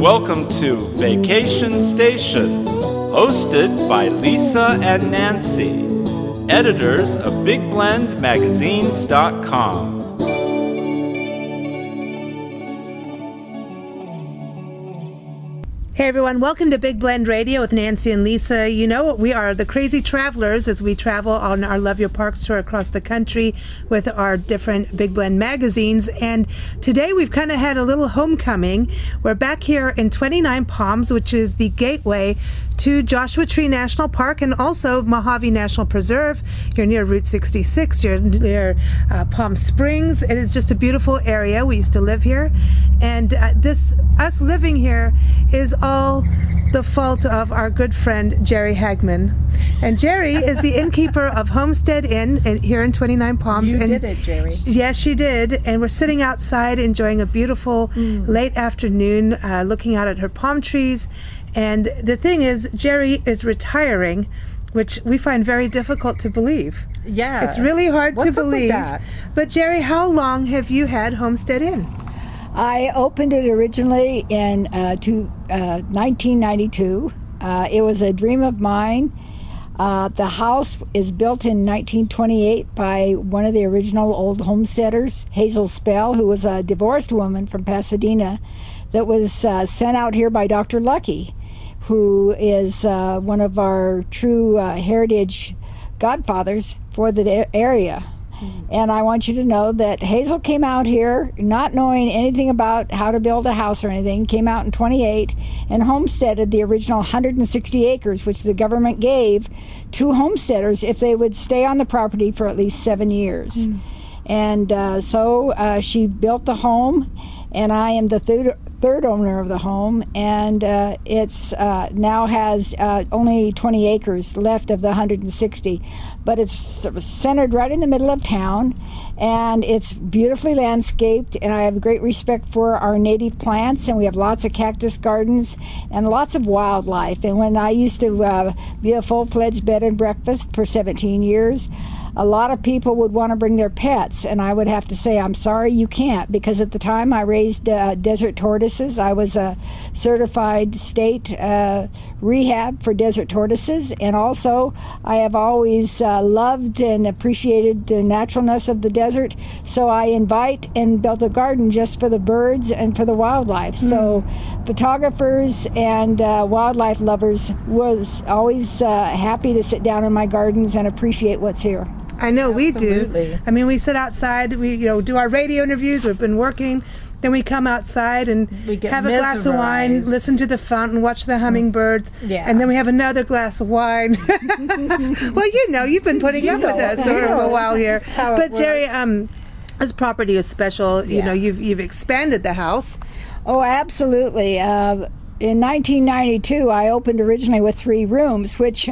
welcome to Vacation Station, hosted by Lisa and Nancy, editors of BigBlendMagazines.com. Hey everyone, welcome to Big Blend Radio with Nancy and Lisa. You know, we are the crazy travelers as we travel on our Love Your Parks tour across the country with our different Big Blend magazines. And today we've kind of had a little homecoming. We're back here in Twentynine Palms, which is the gateway to Joshua Tree National Park and also Mojave National Preserve. You're near Route 66, you're near Palm Springs. It is just a beautiful area. We used to live here. And us living here is all the fault of our good friend Jerri Hagman. And Jerri is the innkeeper of Homestead Inn here in Twentynine Palms. You did it, Jerri. Yes, she did. And we're sitting outside enjoying a beautiful late afternoon, looking out at her palm trees. And the thing is, Jerri is retiring, which we find very difficult to believe. Yeah. It's really hard to believe. Up with that? But Jerri, how long have you had Homestead Inn? I opened it originally in 1992. It was a dream of mine. The house is built in 1928 by one of the original old homesteaders, Hazel Spell, who was a divorced woman from Pasadena that was sent out here by Dr. Lucky, who is one of our true heritage godfathers for the area. And I want you to know that Hazel came out here not knowing anything about how to build a house or anything, came out in 28 and homesteaded the original 160 acres, which the government gave to homesteaders if they would stay on the property for at least 7 years. And so she built the home, and I am the third owner of the home, and it's now has only 20 acres left of the 160, but it's centered right in the middle of town, and it's beautifully landscaped, and I have great respect for our native plants, and we have lots of cactus gardens and lots of wildlife. And when I used to be a full-fledged bed and breakfast for 17 years, a lot of people would want to bring their pets, and I would have to say, I'm sorry, you can't, because at the time I raised desert tortoises. I was a certified state rehab for desert tortoises, and also I have always loved and appreciated the naturalness of the desert, so I invite and built a garden just for the birds and for the wildlife. So photographers and wildlife lovers was always happy to sit down in my gardens and appreciate what's here. I know. Absolutely. We do. I mean, we sit outside, we do our radio interviews, we've been working, then we come outside and have a glass of wine, listen to the fountain, watch the hummingbirds, and then we have another glass of wine. Well, you've been putting up with us for a while here. But Jerri, this property is special. You know, you've expanded the house. Oh, absolutely. In 1992, I opened originally with 3 rooms, which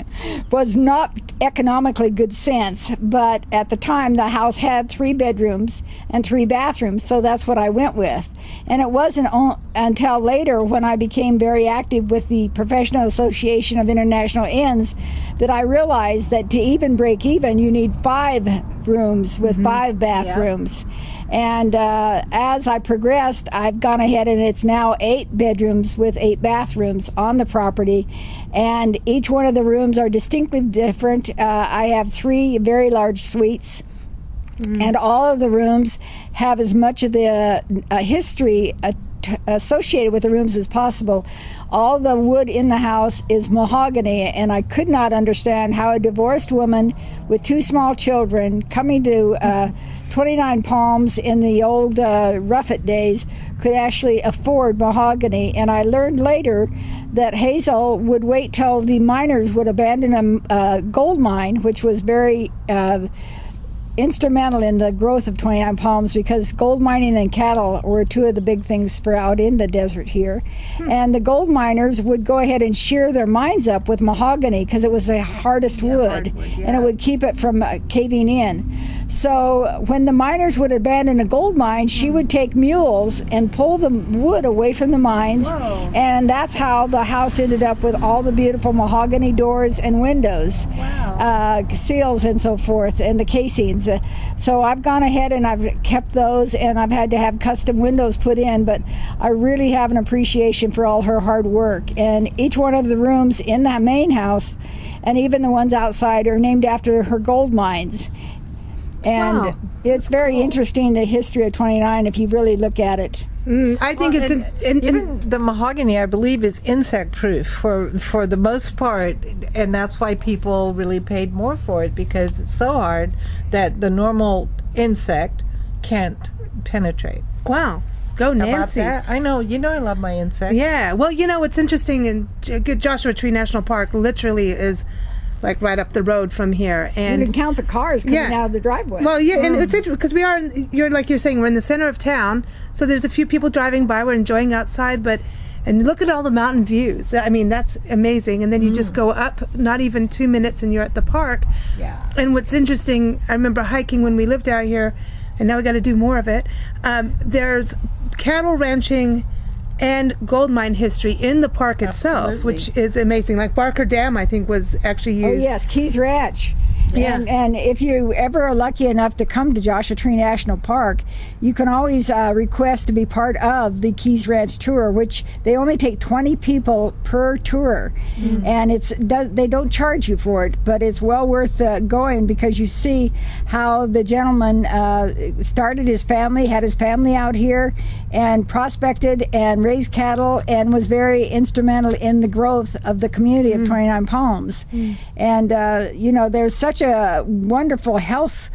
was not economically good sense, but at the time the house had 3 bedrooms and 3 bathrooms, so that's what I went with. And it wasn't until later, when I became very active with the Professional Association of International Inns, that I realized that to even break even, you need 5 rooms with 5 bathrooms. And as I progressed, I've gone ahead, and it's now 8 bedrooms with 8 bathrooms on the property, and each one of the rooms are distinctly different. I have 3 very large suites, and all of the rooms have as much of the history associated with the rooms as possible. All the wood in the house is mahogany, and I could not understand how a divorced woman with 2 small children coming to Twentynine Palms in the old Ruffet days could actually afford mahogany. And I learned later that Hazel would wait till the miners would abandon a gold mine, which was very instrumental in the growth of Twentynine Palms, because gold mining and cattle were 2 of the big things for out in the desert here. And the gold miners would go ahead and shear their mines up with mahogany because it was the hardest wood, and it would keep it from caving in. So when the miners would abandon a gold mine, she would take mules and pull the wood away from the mines. Whoa. And that's how the house ended up with all the beautiful mahogany doors and windows, seals and so forth, and the casings. So I've gone ahead and I've kept those, and I've had to have custom windows put in, but I really have an appreciation for all her hard work. And each one of the rooms in that main house, and even the ones outside, are named after her gold mines. And Wow. it's very interesting, the history of 29, if you really look at it. I think it's even the mahogany, I believe, is insect proof for the most part, and that's why people really paid more for it, because it's so hard that the normal insect can't penetrate. wow. Go How about Nancy. that? I know, I love my insects. Yeah. Well, what's interesting in Joshua Tree National Park literally is like right up the road from here, You and can count the cars coming Yeah. out of the driveway. well, yeah, and it's interesting because we are, you're like you're saying, we're in the center of town, so there's a few people driving by. We're enjoying outside, and look at all the mountain views. I mean, that's amazing. And then you just go up, not even 2 minutes, and you're at the park. Yeah. And what's interesting, I remember hiking when we lived out here, and now we got to do more of it. There's cattle ranching and gold mine history in the park itself, Absolutely. which is amazing. Like Barker Dam, I think, was actually Oh used. yes, Keys Ranch. Yeah. And if you ever are lucky enough to come to Joshua Tree National Park, you can always request to be part of the Keys Ranch tour, which they only take 20 people per tour, and they don't charge you for it, but it's well worth going, because you see how the gentleman started his family, had his family out here, and prospected and raised cattle, and was very instrumental in the growth of the community of 29 Palms. And there's such a wonderful health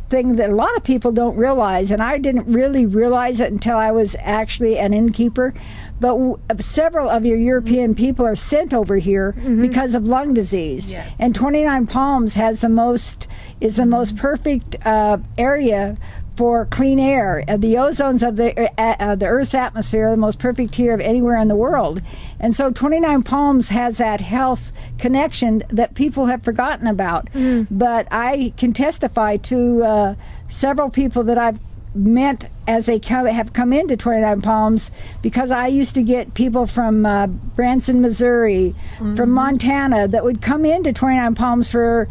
thing that a lot of people don't realize, and I didn't really realize it until I was actually an innkeeper. But several of your European people are sent over here because of lung disease. Yes. And 29 Palms is the most perfect area for clean air. The ozones of the Earth's atmosphere are the most perfect here of anywhere in the world. And so 29 Palms has that health connection that people have forgotten about. But I can testify to several people that I've met as they have come into 29 Palms, because I used to get people from Branson, Missouri, from Montana, that would come into 29 Palms to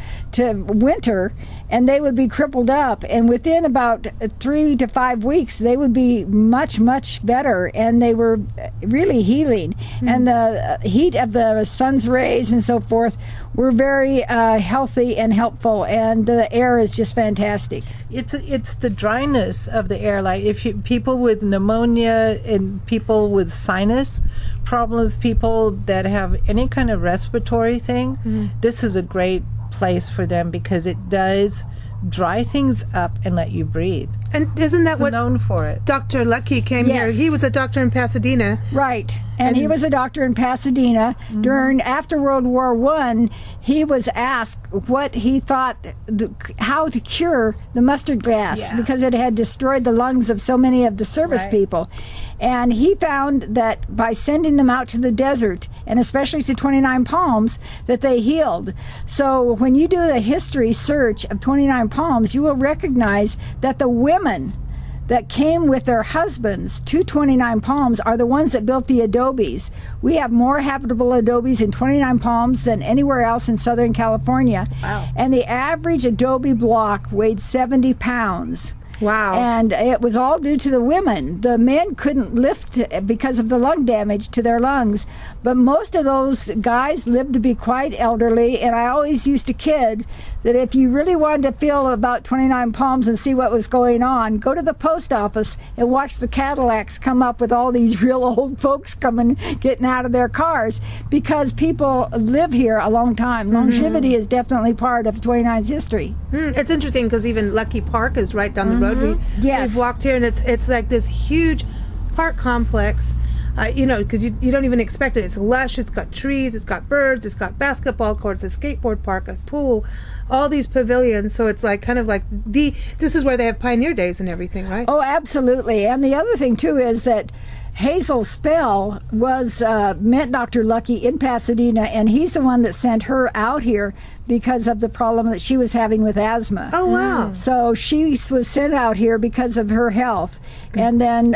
winter, and they would be crippled up, and within about 3 to 5 weeks they would be much, much better, and they were really healing. And the heat of the sun's rays and so forth were very healthy and helpful, and the air is just fantastic. It's the dryness of the air. Like people with pneumonia and people with sinus problems, people that have any kind of respiratory thing, this is a great place for them, because it does dry things up and let you breathe. And isn't that It's what known for it. Dr. Lucky came here? Yes. He was a doctor in Pasadena. Right. And he was a doctor in Pasadena. After World War I, he was asked what he thought, how to cure the mustard gas, because it had destroyed the lungs of so many of the service people. And he found that by sending them out to the desert, and especially to 29 Palms, that they healed. So when you do a history search of 29 Palms, you will recognize that the women that came with their husbands to 29 Palms are the ones that built the adobes. We have more habitable adobes in 29 Palms than anywhere else in Southern California. Wow. And the average adobe block weighed 70 pounds. Wow. And it was all due to the women. The men couldn't lift because of the lung damage to their lungs. But most of those guys lived to be quite elderly. And I always used to kid that if you really wanted to feel about 29 Palms and see what was going on, go to the post office and watch the Cadillacs come up with all these real old folks getting out of their cars, because people live here a long time. Longevity is definitely part of 29's history. It's interesting because even Lucky Park is right down the road. Yes. We've walked here, and it's like this huge park complex, because you don't even expect it. It's lush, it's got trees, it's got birds, it's got basketball courts, a skateboard park, a pool, all these pavilions. So it's like kind of like this is where they have Pioneer Days and everything, right? Oh, absolutely. And the other thing, too, is that Hazel Spell was met Dr. Lucky in Pasadena, and he's the one that sent her out here because of the problem that she was having with asthma. Oh, wow. So she was sent out here because of her health. And then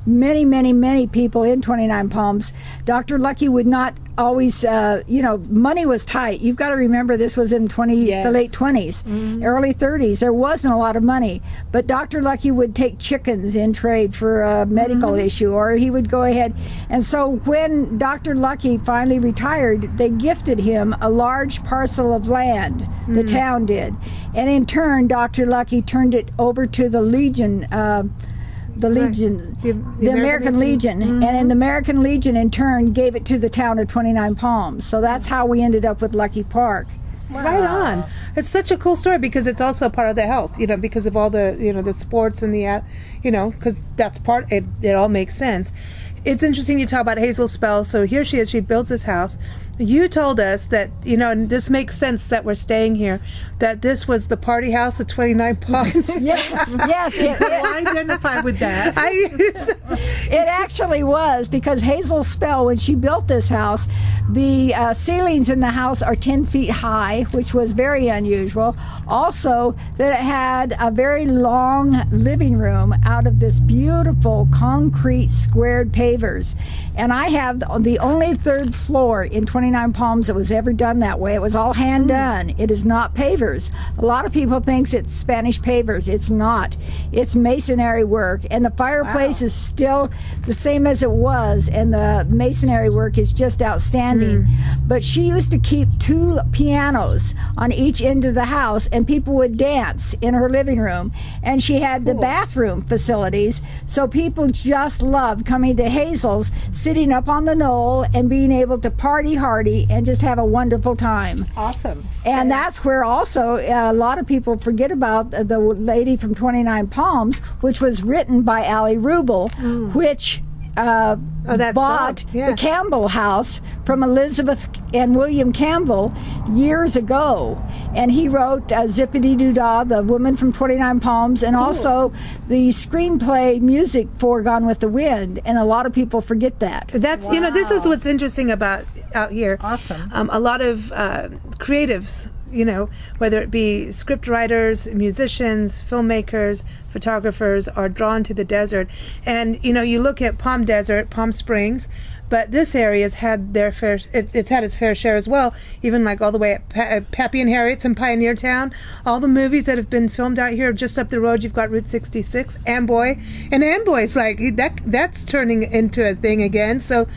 many, many, many people in 29 Palms, Dr. Lucky would not always, money was tight. You've got to remember this was in the late 20s, early 30s. There wasn't a lot of money. But Dr. Lucky would take chickens in trade for a medical issue, or he would go ahead. And so when Dr. Lucky finally retired, they gifted him a large parcel of land, the town did. And in turn, Dr. Lucky turned it over to the Legion, the American Legion. And in the American Legion, in turn, gave it to the town of 29 Palms. So that's how we ended up with Lucky Park. Wow. Right on. It's such a cool story because it's also a part of the health, because of all the, the sports and the, because that's part, it all makes sense. It's interesting you talk about Hazel Spell. So here she is, she builds this house. You told us that, and this makes sense that we're staying here, that this was the party house of 29 Palms. Yes. I identify with that. It actually was, because Hazel Spell, when she built this house, the ceilings in the house are 10 feet high, which was very unusual. Also, that it had a very long living room out of this beautiful concrete squared pavers. And I have the only third floor in 29 Palms that was ever done that way. It was all hand done. It is not pavers. A lot of people think it's Spanish pavers. It's not. It's masonry work. And the fireplace is still the same as it was. And the masonry work is just outstanding. But she used to keep 2 pianos on each end of the house, and people would dance in her living room. And she had the bathroom facilities. So people just loved coming to Hazel's, sitting up on the knoll and being able to party hardy and just have a wonderful time. Awesome. And that's where also a lot of people forget about the lady from 29 Palms, which was written by Allie Rubel, which bought the Campbell house from Elizabeth and William Campbell years ago. And he wrote Zippity Doo Dah, the woman from 29 Palms, and also the screenplay music for Gone with the Wind. And a lot of people forget that. That's, this is what's interesting about out here. Awesome. A lot of creatives, whether it be script writers, musicians, filmmakers, photographers, are drawn to the desert. And, you look at Palm Desert, Palm Springs, but this area's had their fair, it's had its fair share as well, even like all the way at Pappy and Harriet's in Pioneer Town. All the movies that have been filmed out here, just up the road, you've got Route 66, Amboy. And Amboy's like, that's turning into a thing again. So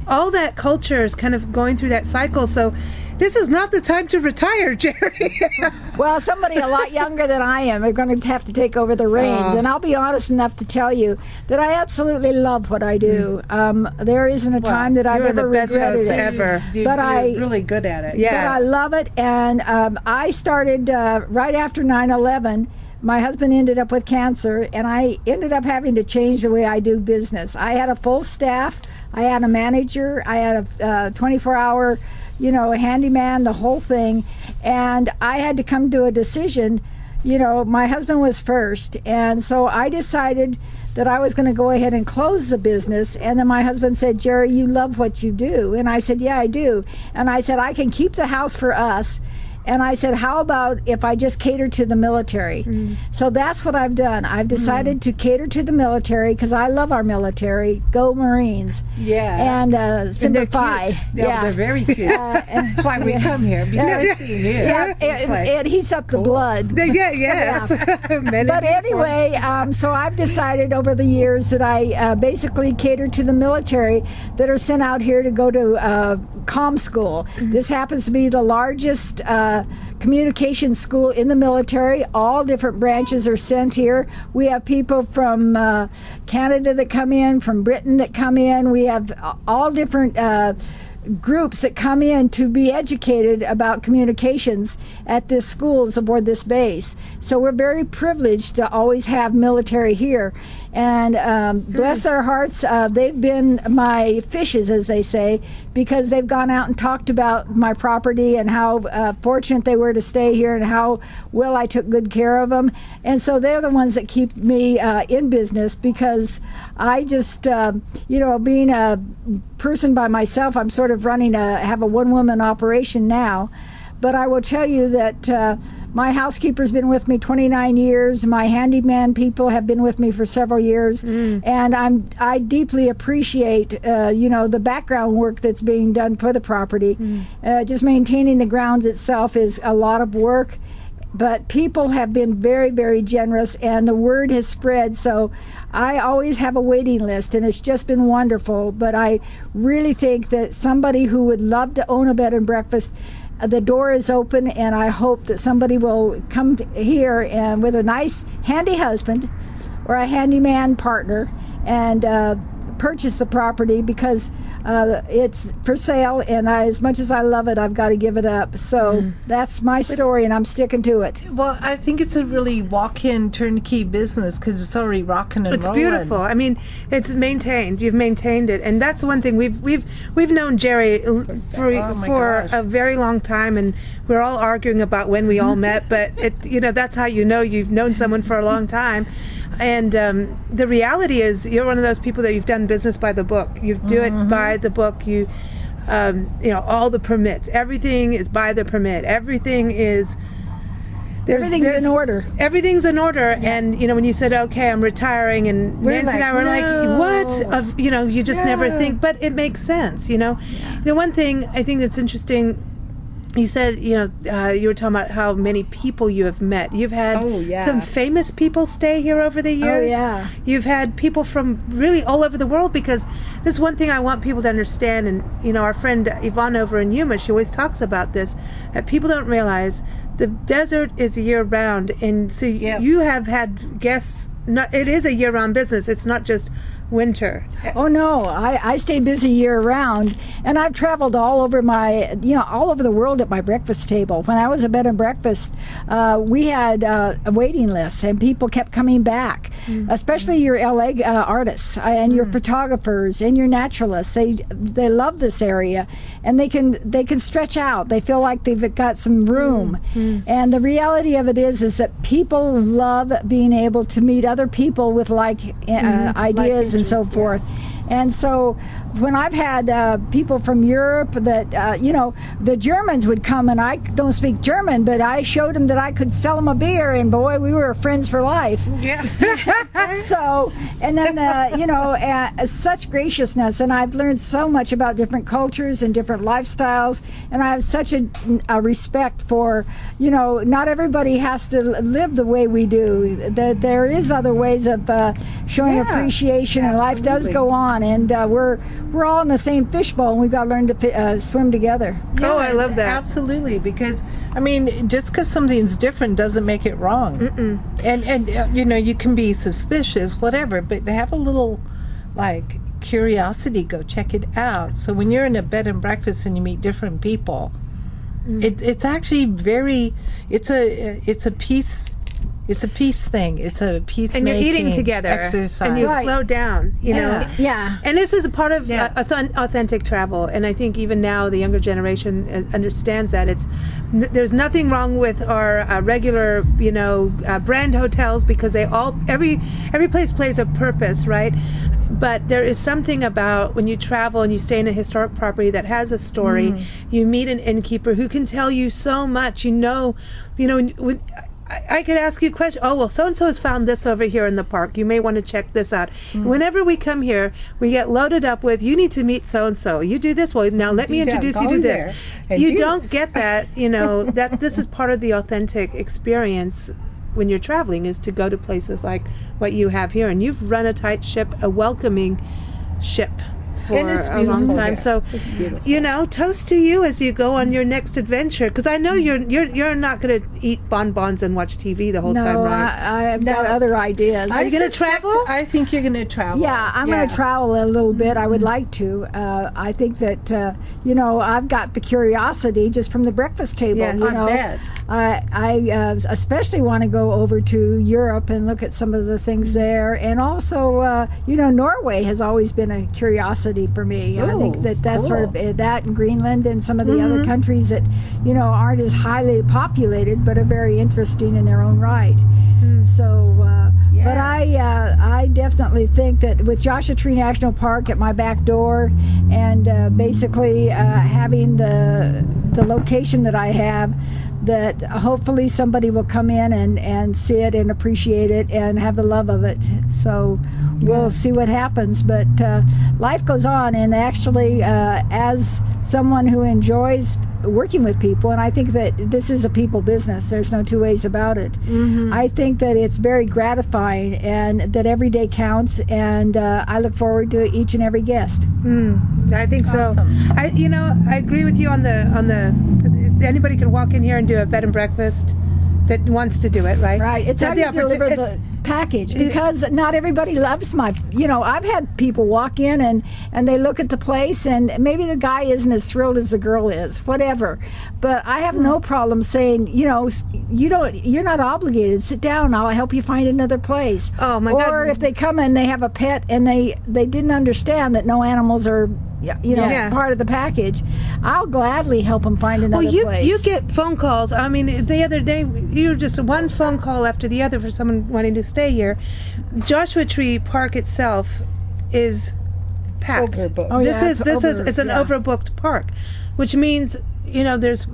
all that culture is kind of going through that cycle. So this is not the time to retire, Jerri. Well, somebody a lot younger than I am are going to have to take over the reins. And I'll be honest enough to tell you that I absolutely love what I do. There isn't a time that I've ever regretted it. You're the best host ever. You're really good at it. Yeah. But I love it. And I started right after 9/11. My husband ended up with cancer, and I ended up having to change the way I do business. I had a full staff. I had a manager. I had a 24-hour, a handyman, the whole thing. And I had to come to a decision. My husband was first. And so I decided that I was going to go ahead and close the business. And then my husband said, Jerri, you love what you do. And I said, yeah, I do. And I said, I can keep the house for us. And I said, how about if I just cater to the military? So that's what I've done. I've decided to cater to the military because I love our military. Go Marines. Yeah. And Semper Fi. Yeah, they're very cute. That's why we come here. Besides seeing you. Yeah, it heats up the blood. Yes. But anyway, so I've decided over the years that I basically cater to the military that are sent out here to go to comm school. This happens to be the largest communication school in the military. All different branches are sent here. We have people from Canada that come in, from Britain that come in. We have all different groups that come in to be educated about communications at this schools aboard this base. So we're very privileged to always have military here. And bless their hearts, they've been my fishes, as they say, because they've gone out and talked about my property and how fortunate they were to stay here and how well I took good care of them. And so they're the ones that keep me in business, because I just, being a person by myself, I'm sort of have a one-woman operation now. But I will tell you that my housekeeper's been with me 29 years. My handyman people have been with me for several years, and I deeply appreciate the background work that's being done for the property. Just maintaining the grounds itself is a lot of work, but people have been very, very generous, and the word has spread. So I always have a waiting list, and it's just been wonderful. But I really think that somebody who would love to own a bed and breakfast, the door is open, and I hope that somebody will come here and with a nice handy husband or a handyman partner and purchase the property, because it's for sale, and as much as I love it, I've got to give it up. So that's my story, and I'm sticking to it. Well, I think it's a really walk-in turnkey business because it's already rocking and rolling. It's beautiful. I mean, it's maintained. You've maintained it, and that's one thing we've known Jerri for a very long time, and we're all arguing about when we all met. But that's how you've known someone for a long time. And the reality is, you're one of those people that you've done business by the book. You do it by the book. You all the permits. Everything is by the permit. Everything is. Everything's in order. Everything's in order. Yeah. And when you said, "Okay, I'm retiring," and Nancy and I were like, "What?" You just never think, but it makes sense. The one thing I think that's interesting. You said, you were talking about how many people you have met. You've had some famous people stay here over the years. Oh, yeah. You've had people from really all over the world, because this is one thing I want people to understand. And, our friend Yvonne over in Yuma, she always talks about this, that people don't realize the desert is year-round. And so you have had guests. It is a year-round business. It's not just winter. Oh no, I stay busy year round, and I've traveled all over all over the world at my breakfast table. When I was a bed and breakfast, we had a waiting list, and people kept coming back, especially your LA artists and your photographers and your naturalists. They love this area, and they can stretch out. They feel like they've got some room. And the reality of it is that people love being able to meet other people with ideas and so forth. And so when I've had people from Europe that, the Germans would come, and I don't speak German, but I showed them that I could sell them a beer, and boy, we were friends for life. Yeah. So, and then, such graciousness, and I've learned so much about different cultures and different lifestyles, and I have such a respect for, not everybody has to live the way we do. That there is other ways of showing appreciation, and life does go on. And we're all in the same fishbowl, and we've got to learn to swim together. Yeah, I love that. Absolutely, because just because something's different doesn't make it wrong. And you can be suspicious, whatever, but they have a little curiosity. Go check it out. So when you're in a bed and breakfast and you meet different people, it's actually it's a peace. It's a peace thing. It's a peace. And you're eating together, exercise, and you slow down. Yeah. And this is a part of authentic travel. And I think even now the younger generation understands that there's nothing wrong with our regular, brand hotels, because every place plays a purpose, right? But there is something about when you travel and you stay in a historic property that has a story. You meet an innkeeper who can tell you so much. I could ask you a question. Oh, well, so-and-so has found this over here in the park. You may want to check this out. Whenever we come here, we get loaded up with, you need to meet so-and-so. You do this. Well, now let me introduce you to this. You don't get that, that this is part of the authentic experience when you're traveling, is to go to places like what you have here. And you've run a tight ship, a welcoming ship for And it's a long beautiful time. here. So, you know, toast to you as you go on your next adventure. Because I know you're not going to eat bonbons and watch TV the whole time, right? I've got other ideas. Are you going to travel? I think you're going to travel. Yeah, I'm going to travel a little bit. I would like to. I think that, you know, I've got the curiosity just from the breakfast table. Yeah, you I know, bet. I especially want to go over to Europe and look at some of the things there. And also, you know, Norway has always been a curiosity for me. I think that that's sort of that and Greenland and some of the other countries that, you know, aren't as highly populated but are very interesting in their own right. So, but I definitely think that with Joshua Tree National Park at my back door, and basically having the location that I have, that hopefully somebody will come in and see it and appreciate it and have the love of it. So we'll see what happens. But life goes on, and actually, as someone who enjoys working with people, and I think that this is a people business, there's no two ways about it. I think that it's very gratifying and that every day counts, and I look forward to each and every guest. I think so. I agree with you on the anybody can walk in here and do a bed and breakfast that wants to do it, right? Right. It's how you deliver the package, because not everybody loves I've had people walk in and they look at the place, and maybe the guy isn't as thrilled as the girl is, whatever. But I have no problem saying, you're not obligated. Sit down. I'll help you find another place. Oh my God. Or if they come and they have a pet and they didn't understand that no animals are part of the package, I'll gladly help them find another place. You get phone calls. I mean, the other day you were just one phone call after the other for someone wanting to stay here. Joshua Tree Park itself is packed. Overbooked. Oh, yeah, It's an overbooked park, which means there's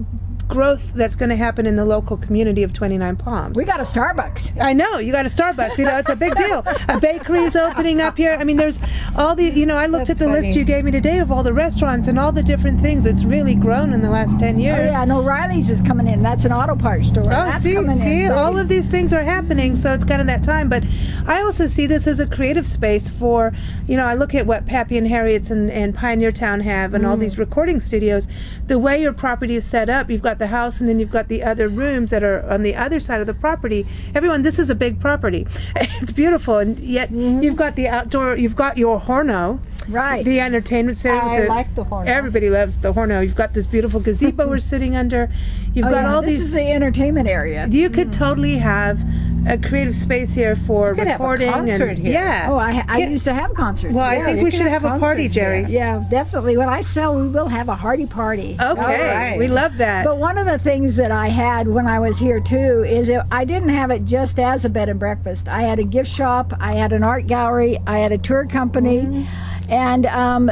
growth that's going to happen in the local community of Twentynine Palms. We got a Starbucks. I know, you got a Starbucks, it's a big deal. A bakery's opening up here. I mean, there's all the, I looked at the list you gave me today of all the restaurants and all the different things. It's really grown in the last 10 years. Oh, yeah, and O'Reilly's is coming in. That's an auto parts store. That's coming in. So all of these things are happening, so it's kind of that time. But I also see this as a creative space for, I look at what Pappy and Harriet's and Pioneer Town have and all these recording studios. The way your property is set up, you've got the house and then you've got the other rooms that are on the other side of the property. Everyone, this is a big property. It's beautiful, and yet you've got the outdoor, you've got your Horno. Right. The entertainment center. I like the Horno. Everybody loves the Horno. You've got this beautiful gazebo we're sitting under. You've got all this these. This is the entertainment area. You could totally have a creative space here for recording. Have a concert and here. Yeah. Oh, I used to have concerts. Well, I think we should have a party, Jerry. Yeah, definitely. When I sell, we will have a hearty party. Okay. right. We love that. But one of the things that I had when I was here too is I didn't have it just as a bed and breakfast. I had a gift shop, I had an art gallery, I had a tour company. And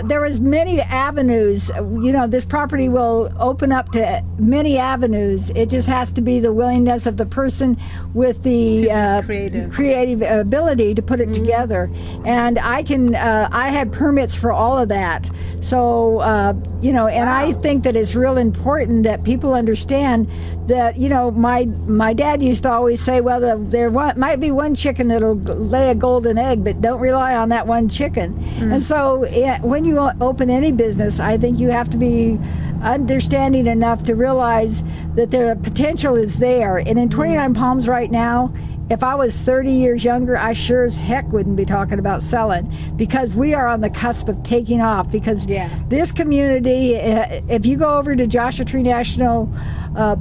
there was many avenues. This property will open up to many avenues. It just has to be the willingness of the person with the creative ability to put it together. And I had permits for all of that. So, and I think that it's real important that people understand that, my dad used to always say, well, there might be one chicken that'll lay a golden egg, but don't rely on that one chicken. And so when you open any business, I think you have to be understanding enough to realize that the potential is there. And in Twentynine Palms right now, if I was 30 years younger, I sure as heck wouldn't be talking about selling, because we are on the cusp of taking off. Because this community, if you go over to Joshua Tree National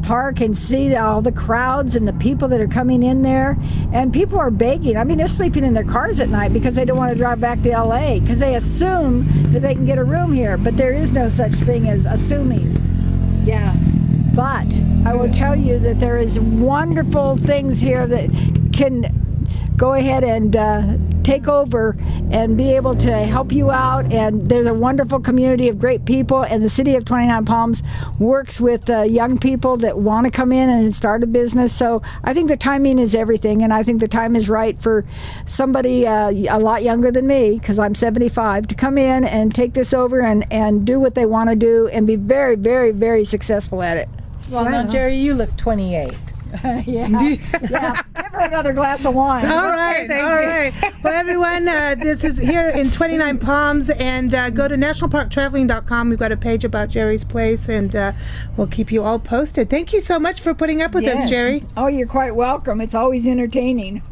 Park and see all the crowds and the people that are coming in there, and people are begging. I mean, they're sleeping in their cars at night because they don't want to drive back to LA because they assume that they can get a room here, but there is no such thing as assuming. Yeah. But I will tell you that there is wonderful things here that can go ahead and take over and be able to help you out. And there's a wonderful community of great people, and the city of Twentynine Palms works with young people that want to come in and start a business. So I think the timing is everything, and I think the time is right for somebody a lot younger than me, because I'm 75, to come in and take this over and do what they want to do and be very, very, very successful at it. Well, now, Jerry, you look 28. Yeah. Give her for another glass of wine. All right. Well, everyone, this is here in Twentynine Palms, and go to nationalparktraveling.com. We've got a page about Jerri's place, and we'll keep you all posted. Thank you so much for putting up with us, Jerri. Oh, you're quite welcome. It's always entertaining.